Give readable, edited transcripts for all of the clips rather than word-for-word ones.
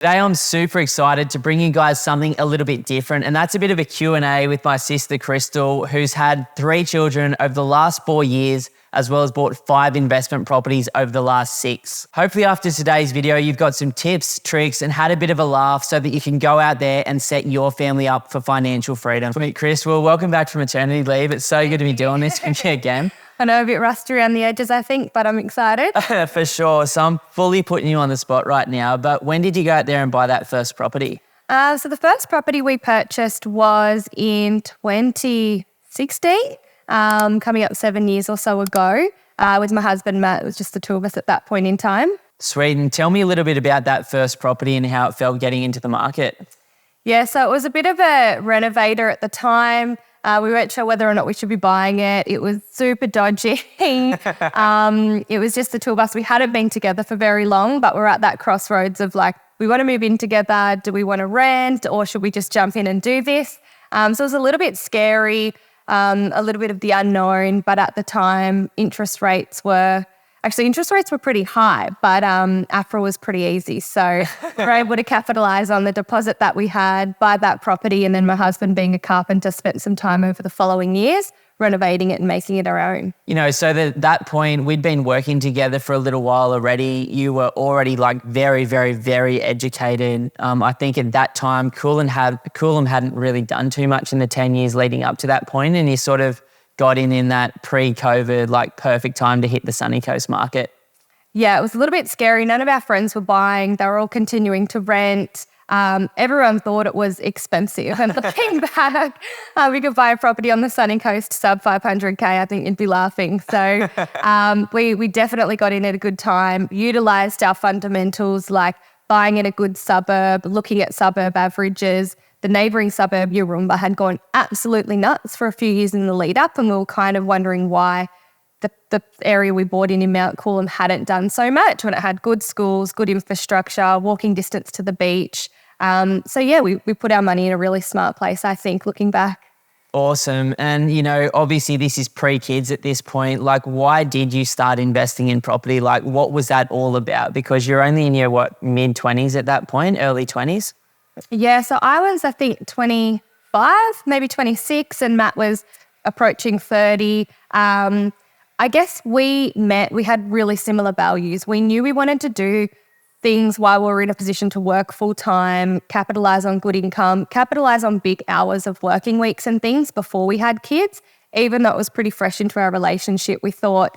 Today I'm super excited to bring you guys something a little bit different, and that's a bit of a Q&A with my sister Kristal, who's had 3 children over the last 4 years, as well as bought 5 investment properties over the last 6. Hopefully after today's video, you've got some tips, tricks, and had a bit of a laugh so that you can go out there and set your family up for financial freedom. Sweet, Chris, well, welcome back from maternity leave. It's so good to be doing this with you again. I know, a bit rusty around the edges, I think, but I'm excited. For sure. So I'm fully putting you on the spot right now, but when did you go out there and buy that first property? So the first property we purchased was in 2016, coming up 7 years or so ago, with my husband, Matt. It was just the two of us at that point in time. Sweet. And tell me a little bit about that first property and how it felt getting into the market. Yeah, so it was a bit of a renovator at the time. We weren't sure whether or not we should be buying it. It was super dodgy. It was just the two of us. We hadn't been together for very long, but we're at that crossroads of like, we want to move in together. Do we want to rent, or should we just jump in and do this? So it was a little bit scary, a little bit of the unknown, but at the time, interest rates were pretty high, but AFRA was pretty easy. So we were able to capitalise on the deposit that we had, buy that property, and then my husband, being a carpenter, spent some time over the following years renovating it and making it our own. You know, so at that point, we'd been working together for a little while already. You were already like very, very, very educated. I think at that time, Coolum hadn't really done too much in the 10 years leading up to that point, and you sort of got in that pre-COVID, like perfect time to hit the Sunny Coast market. Yeah, it was a little bit scary. None of our friends were buying. They were all continuing to rent. Everyone thought it was expensive. And looking back, we could buy a property on the Sunny Coast sub 500K. I think you'd be laughing. So we definitely got in at a good time, utilised our fundamentals like buying in a good suburb, looking at suburb averages. The neighbouring suburb, Yurumba, had gone absolutely nuts for a few years in the lead up, and we were kind of wondering why the area we bought in Mount Coolum hadn't done so much when it had good schools, good infrastructure, walking distance to the beach. So yeah, we put our money in a really smart place, I think, looking back. Awesome. And, you know, obviously this is pre-kids at this point. Like, why did you start investing in property? Like, what was that all about? Because you're only in your, mid-20s at that point, early 20s? Yeah, so I was, I think, 25, maybe 26, and Matt was approaching 30. I guess we had really similar values. We knew we wanted to do things while we were in a position to work full-time, capitalise on good income, capitalise on big hours of working weeks and things before we had kids. Even though it was pretty fresh into our relationship, we thought,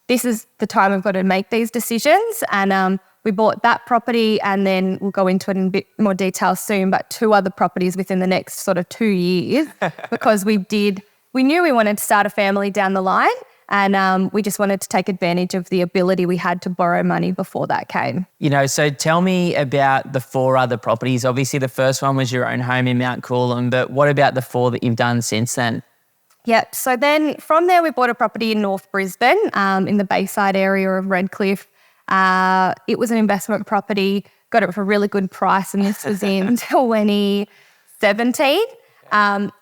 this is the time we've got to make these decisions. And we bought that property, and then we'll go into it in a bit more detail soon, but 2 other properties within the next sort of 2 years because we knew we wanted to start a family down the line, and we just wanted to take advantage of the ability we had to borrow money before that came. You know, so tell me about the 4 other properties. Obviously the first one was your own home in Mount Coolum, but what about the 4 that you've done since then? Yep. So then from there, we bought a property in North Brisbane, in the Bayside area of Redcliffe. It was an investment property, got it for a really good price, and this was in 2017.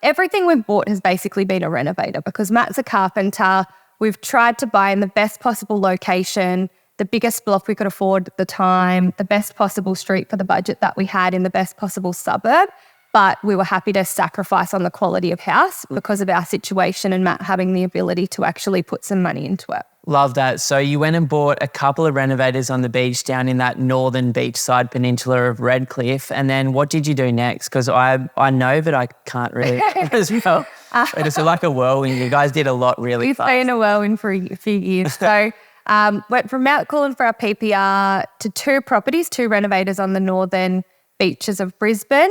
Everything we've bought has basically been a renovator because Matt's a carpenter. We've tried to buy in the best possible location, the biggest block we could afford at the time, the best possible street for the budget that we had in the best possible suburb. But we were happy to sacrifice on the quality of house because of our situation and Matt having the ability to actually put some money into it. Love that. So you went and bought a couple of renovators on the beach down in that northern beachside peninsula of Redcliffe. And then what did you do next? Because I know, but I can't really as well. It's like a whirlwind. You guys did a lot really fast. It's been a whirlwind for a few years. So went from Mount Coolum for our PPR to 2 properties, 2 renovators on the northern beaches of Brisbane.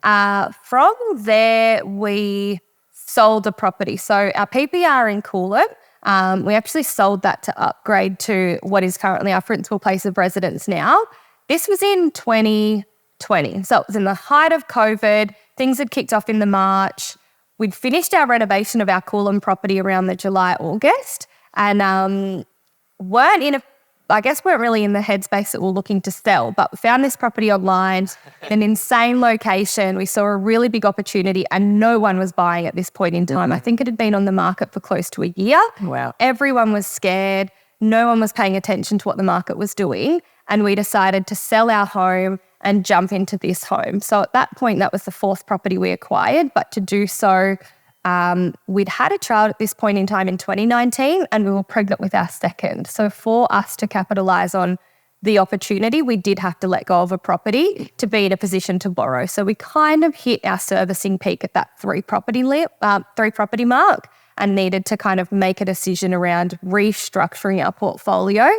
From there, we sold a property. So our PPR in Coolum, we actually sold that to upgrade to what is currently our principal place of residence now. This was in 2020. So it was in the height of COVID. Things had kicked off in the March. We'd finished our renovation of our Coolum property around the July, August, and weren't really in the headspace that we're looking to sell, but we found this property online, an insane location. We saw a really big opportunity and no one was buying at this point in time. I think it had been on the market for close to a year. Wow. Everyone was scared. No one was paying attention to what the market was doing. And we decided to sell our home and jump into this home. So at that point, that was the fourth property we acquired. But to do so, we'd had a child at this point in time in 2019 and we were pregnant with our second. So for us to capitalise on the opportunity, we did have to let go of a property to be in a position to borrow. So we kind of hit our servicing peak at that three property mark and needed to kind of make a decision around restructuring our portfolio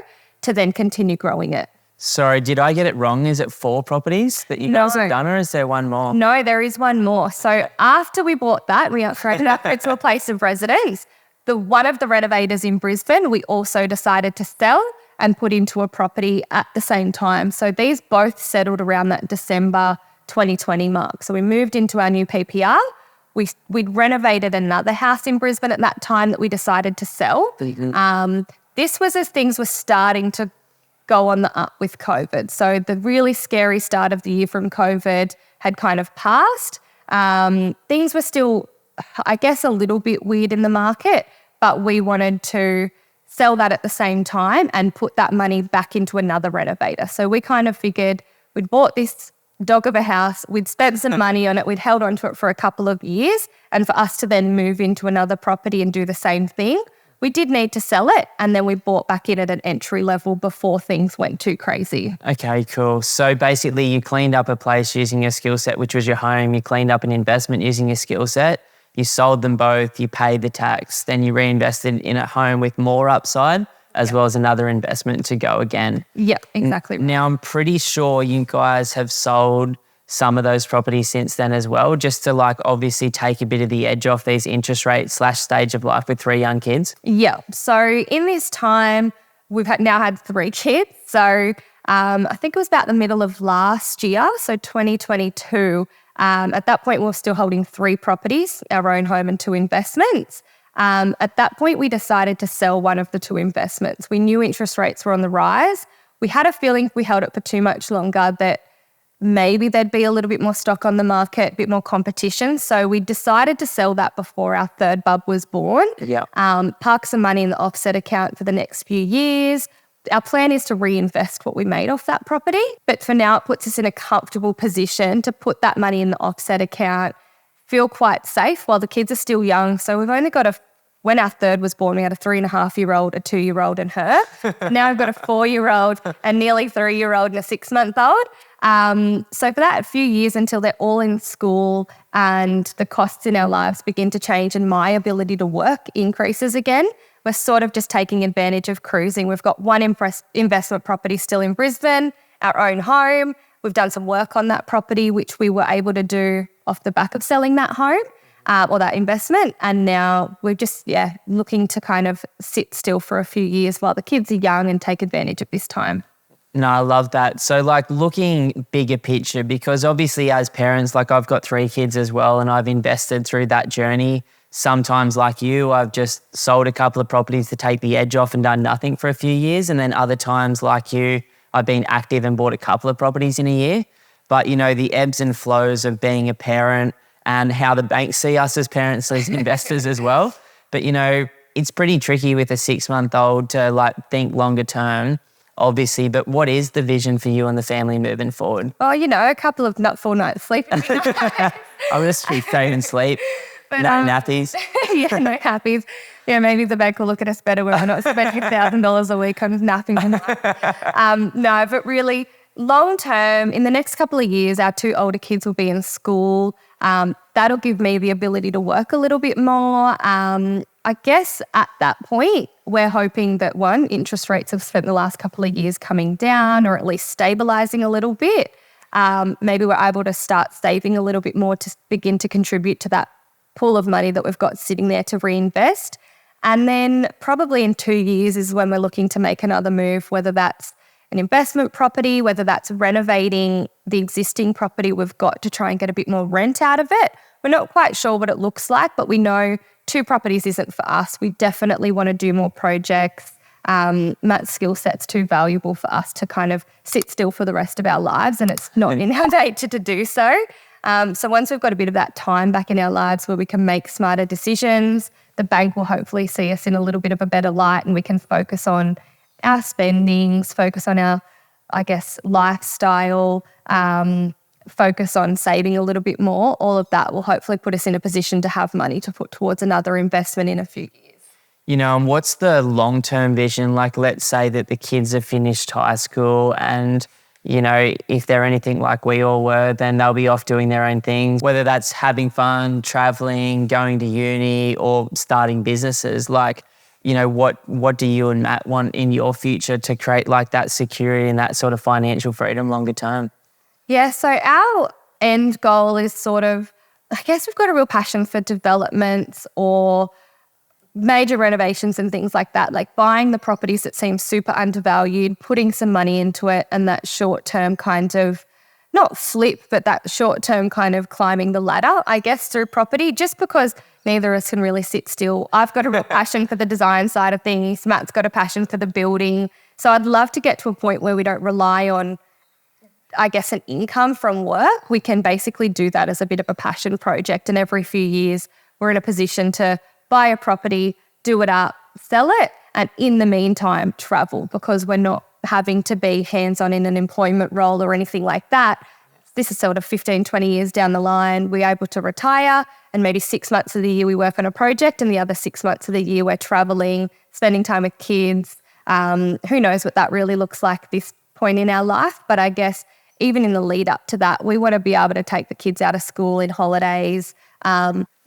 to then continue growing it. Sorry, did I get it wrong? Is it 4 properties that you guys have done, or is there one more? No, there is one more. So after we bought that, we upgraded our into a place of residence. One of the renovators in Brisbane, we also decided to sell and put into a property at the same time. So these both settled around that December 2020 mark. So we moved into our new PPR. We'd renovated another house in Brisbane at that time that we decided to sell. This was as things were starting to go on the up with COVID. So the really scary start of the year from COVID had kind of passed. Things were still, I guess, a little bit weird in the market, but we wanted to sell that at the same time and put that money back into another renovator. So we kind of figured we'd bought this dog of a house, we'd spent some money on it, we'd held on to it for a couple of years, and for us to then move into another property and do the same thing, we did need to sell it, and then we bought back in at an entry level before things went too crazy. Okay, cool. So basically you cleaned up a place using your skill set, which was your home. You cleaned up an investment using your skill set. You sold them both, you paid the tax, then you reinvested in a home with more upside as well as another investment to go again. Yep, exactly. Now, I'm pretty sure you guys have sold some of those properties since then as well, just to obviously take a bit of the edge off these interest rates / stage of life with 3 young kids. Yeah. So in this time, we've now had 3 kids. So I think it was about the middle of last year, so 2022. At that point, we were still holding 3 properties, our own home and 2 investments. At that point, we decided to sell one of the 2 investments. We knew interest rates were on the rise. We had a feeling if we held it for too much longer that maybe there'd be a little bit more stock on the market, a bit more competition. So we decided to sell that before our third bub was born. Yeah. Park some money in the offset account for the next few years. Our plan is to reinvest what we made off that property. But for now, it puts us in a comfortable position to put that money in the offset account, feel quite safe while the kids are still young. So we've only got when our third was born, we had a 3.5-year-old, a 2-year-old and her. Now I've got a 4-year-old, a nearly 3-year-old and a 6-month-old. So for that, a few years until they're all in school and the costs in our lives begin to change and my ability to work increases again, we're sort of just taking advantage of cruising. We've got one investment property still in Brisbane, our own home. We've done some work on that property, which we were able to do off the back of selling that home or that investment. And now we're just, looking to kind of sit still for a few years while the kids are young and take advantage of this time. No, I love that. So looking bigger picture, because obviously as parents, I've got 3 kids as well and I've invested through that journey. Sometimes like you, I've just sold a couple of properties to take the edge off and done nothing for a few years. And then other times like you, I've been active and bought a couple of properties in a year. But, the ebbs and flows of being a parent and how the banks see us as parents, as investors as well. But, it's pretty tricky with a 6-month-old to think longer term, obviously. But what is the vision for you and the family moving forward? Oh, a couple of full nights sleep. I'll just be staying and sleep. But, nappies. Yeah, no nappies. Yeah, maybe the bank will look at us better when we're not spending $1,000 a week on napping. No, but really, long term, in the next couple of years, our 2 older kids will be in school. That'll give me the ability to work a little bit more. I guess at that point, we're hoping that, 1, interest rates have spent the last couple of years coming down or at least stabilising a little bit. Maybe we're able to start saving a little bit more to begin to contribute to that pool of money that we've got sitting there to reinvest. And then probably in 2 years is when we're looking to make another move, whether that's an investment property, whether that's renovating the existing property we've got to try and get a bit more rent out of it. We're not quite sure what it looks like, but we know 2 properties isn't for us. We definitely want to do more projects. Matt's skill set's too valuable for us to kind of sit still for the rest of our lives, and it's not in our nature to do so. So once we've got a bit of that time back in our lives where we can make smarter decisions, the bank will hopefully see us in a little bit of a better light and we can focus on our spendings, focus on our I guess, lifestyle, focus on saving a little bit more, all of that will hopefully put us in a position to have money to put towards another investment in a few years. And what's the long-term vision? Like, let's say that the kids have finished high school and, if they're anything like we all were, then they'll be off doing their own things, whether that's having fun, traveling, going to uni or starting businesses. Like, what do you and Matt want in your future to create like that security and that sort of financial freedom longer term? Yeah, so our end goal is sort of, I guess we've got a real passion for developments or major renovations and things like that, like buying the properties that seem super undervalued, putting some money into it, and that short-term kind of, not flip, but that short-term kind of climbing the ladder, I guess, through property, just because neither of us can really sit still. I've got a real passion for the design side of things. Matt's got a passion for the building. So I'd love to get to a point where we don't rely on, I guess, an income from work. We can basically do that as a bit of a passion project. And every few years, we're in a position to buy a property, do it up, sell it, and in the meantime, travel, because we're not having to be hands-on in an employment role or anything like that. This is sort of 15, 20 years down the line, we're able to retire and maybe 6 months of the year we work on a project and the other 6 months of the year we're traveling, spending time with kids. Who knows what that really looks like at this point in our life. But I guess even in the lead up to that, we want to be able to take the kids out of school in holidays.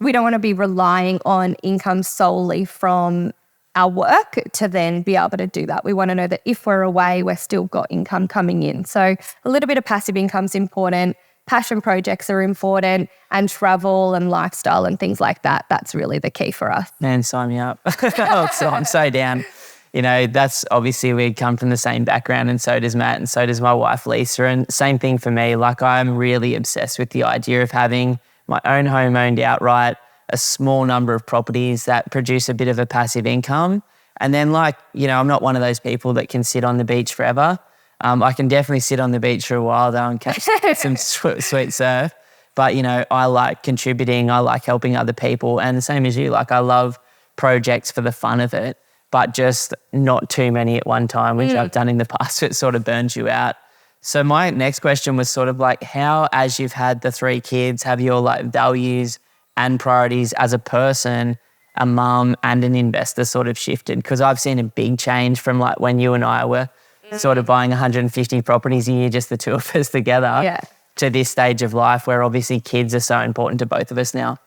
We don't want to be relying on income solely from our work to then be able to do that. We want to know that if we're away, we're still got income coming in. So a little bit of passive income is important. Passion projects are important, and travel and lifestyle and things like that. That's really the key for us. Man, sign me up. I'm so down. That's obviously we come from the same background, and so does Matt, and so does my wife, Lisa. And same thing for me. Like, I'm really obsessed with the idea of having my own home owned outright, a small number of properties that produce a bit of a passive income. And then I'm not one of those people that can sit on the beach forever. I can definitely sit on the beach for a while though and catch some sweet surf. But, I like contributing. I like helping other people. And the same as you, I love projects for the fun of it, but just not too many at one time, which I've done in the past. It sort of burns you out. So my next question was sort of how, as you've had the 3 kids, have your values and priorities as a person, a mum and an investor sort of shifted? Because I've seen a big change from when you and I were sort of buying 150 properties a year, just the two of us together, to this stage of life where obviously kids are so important to both of us now.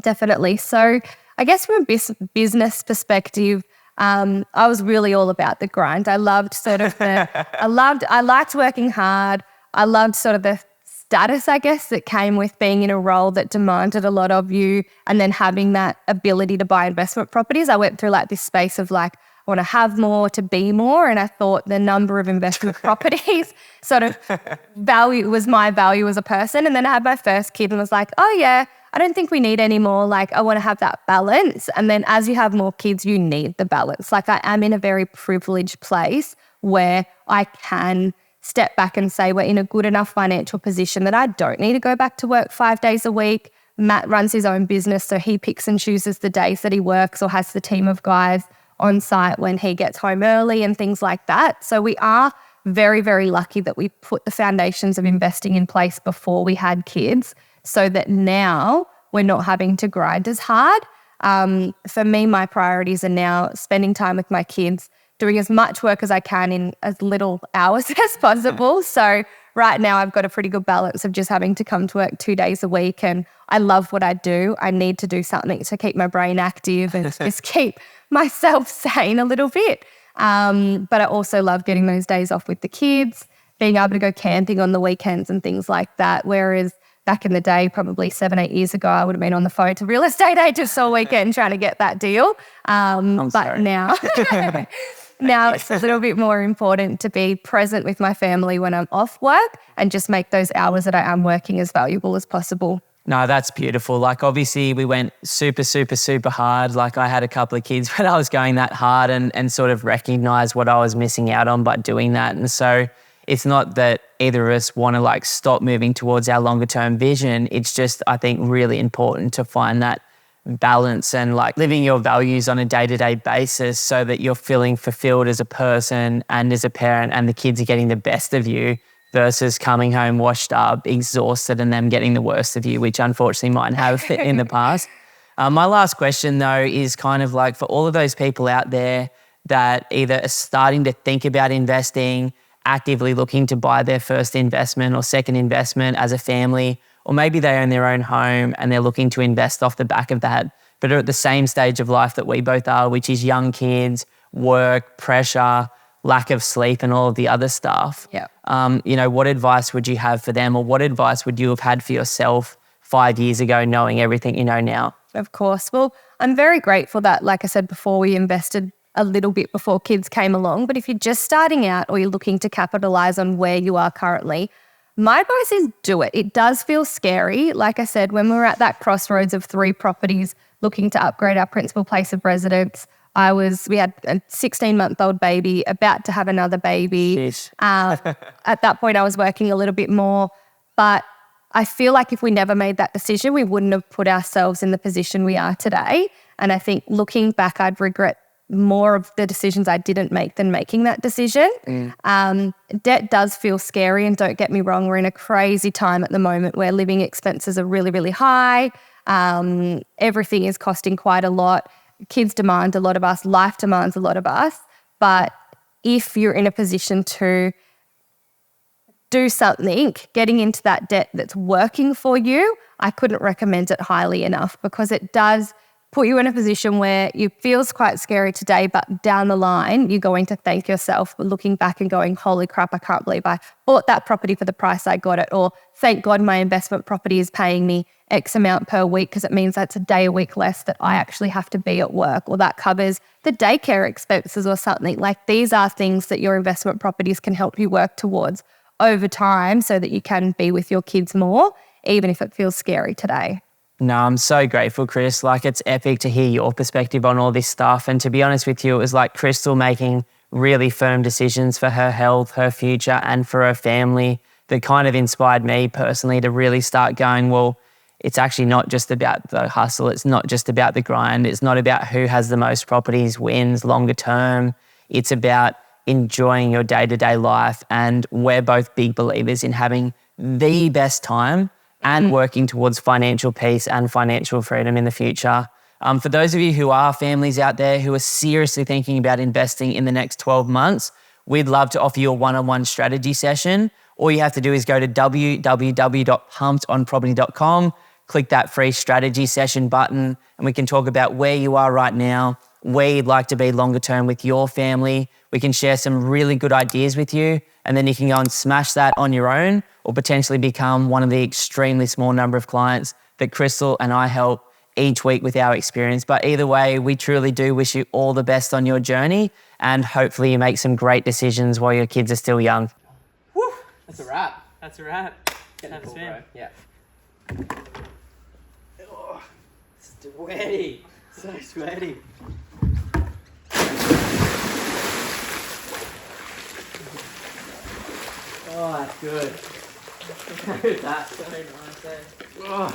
Definitely. So I guess from a business perspective, I was really all about the grind. I loved I liked working hard. I loved sort of the status, I guess, that came with being in a role that demanded a lot of you, and then having that ability to buy investment properties. I went through this space of I want to have more to be more. And I thought the number of investment properties sort of was my value as a person. And then I had my first kid and was like, oh yeah, I don't think we need any more. I want to have that balance. And then as you have more kids, you need the balance. I am in a very privileged place where I can step back and say we're in a good enough financial position that I don't need to go back to work 5 days a week. Matt runs his own business, so he picks and chooses the days that he works or has the team of guys on site when he gets home early and things like that. So we are very, very lucky that we put the foundations of investing in place before we had kids, so that now we're not having to grind as hard. For me, my priorities are now spending time with my kids, doing as much work as I can in as little hours as possible. So right now I've got a pretty good balance of just having to come to work 2 days a week, and I love what I do. I need to do something to keep my brain active and just keep myself sane a little bit. But I also love getting those days off with the kids, being able to go camping on the weekends and things like that. Whereas back in the day, probably 7-8 years ago, I would have been on the phone to real estate agents all weekend trying to get that deal. But now, now it's a little bit more important to be present with my family when I'm off work and just make those hours that I am working as valuable as possible. No, that's beautiful. Obviously we went super, super, super hard. I had a couple of kids when I was going that hard and sort of recognized what I was missing out on by doing that. And so it's not that either of us want to stop moving towards our longer term vision. It's just, I think, really important to find that balance and like living your values on a day-to-day basis so that you're feeling fulfilled as a person and as a parent, and the kids are getting the best of you versus coming home washed up, exhausted, and them getting the worst of you, which unfortunately mine have in the past. My last question though is kind of like for all of those people out there that either are starting to think about investing, actively looking to buy their first investment or second investment as a family, or maybe they own their own home and they're looking to invest off the back of that, but are at the same stage of life that we both are, which is young kids, work, pressure, lack of sleep, and all of the other stuff. Yeah. What advice would you have for them, or what advice would you have had for yourself 5 years ago, knowing everything you know now? Of course. Well, I'm very grateful that, like I said before, we invested a little bit before kids came along. But if you're just starting out or you're looking to capitalize on where you are currently, my advice is do it. It does feel scary. Like I said, when we were at that crossroads of 3 properties looking to upgrade our principal place of residence, we had a 16-month-old baby, about to have another baby. At that point, I was working a little bit more. But I feel like if we never made that decision, we wouldn't have put ourselves in the position we are today. And I think looking back, I'd regret more of the decisions I didn't make than making that decision. Debt does feel scary, and don't get me wrong, we're in a crazy time at the moment where living expenses are really, really high. Everything is costing quite a lot. Kids demand a lot of us, life demands a lot of us. But if you're in a position to do something, getting into that debt that's working for you, I couldn't recommend it highly enough, because it does put you in a position where it feels quite scary today, but down the line, you're going to thank yourself for looking back and going, holy crap, I can't believe I bought that property for the price I got it. Or thank God my investment property is paying me X amount per week, because it means that's a day a week less that I actually have to be at work, or that covers the daycare expenses or something. Like, these are things that your investment properties can help you work towards over time so that you can be with your kids more, even if it feels scary today. No, I'm so grateful, Chris. Like, it's epic to hear your perspective on all this stuff. And to be honest with you, it was like Kristal making really firm decisions for her health, her future, and for her family that kind of inspired me personally to really start going, well, it's actually not just about the hustle. It's not just about the grind. It's not about who has the most properties wins longer term. It's about enjoying your day-to-day life. And we're both big believers in having the best time and working towards financial peace and financial freedom in the future. For those of you who are families out there who are seriously thinking about investing in the next 12 months, we'd love to offer you a one-on-one strategy session. All you have to do is go to www.pumkedonproperty.com, click that free strategy session button, and we can talk about where you are right now, where you'd like to be longer term with your family. We can share some really good ideas with you, and then you can go and smash that on your own, or potentially become one of the extremely small number of clients that Kristal and I help each week with our experience. But either way, we truly do wish you all the best on your journey, and hopefully you make some great decisions while your kids are still young. Woo! That's a wrap. That's a wrap. That's cool, it. bro. Yeah. Oh, sweaty. So sweaty. Oh, that's good. Look at that. So nice, eh? Oh.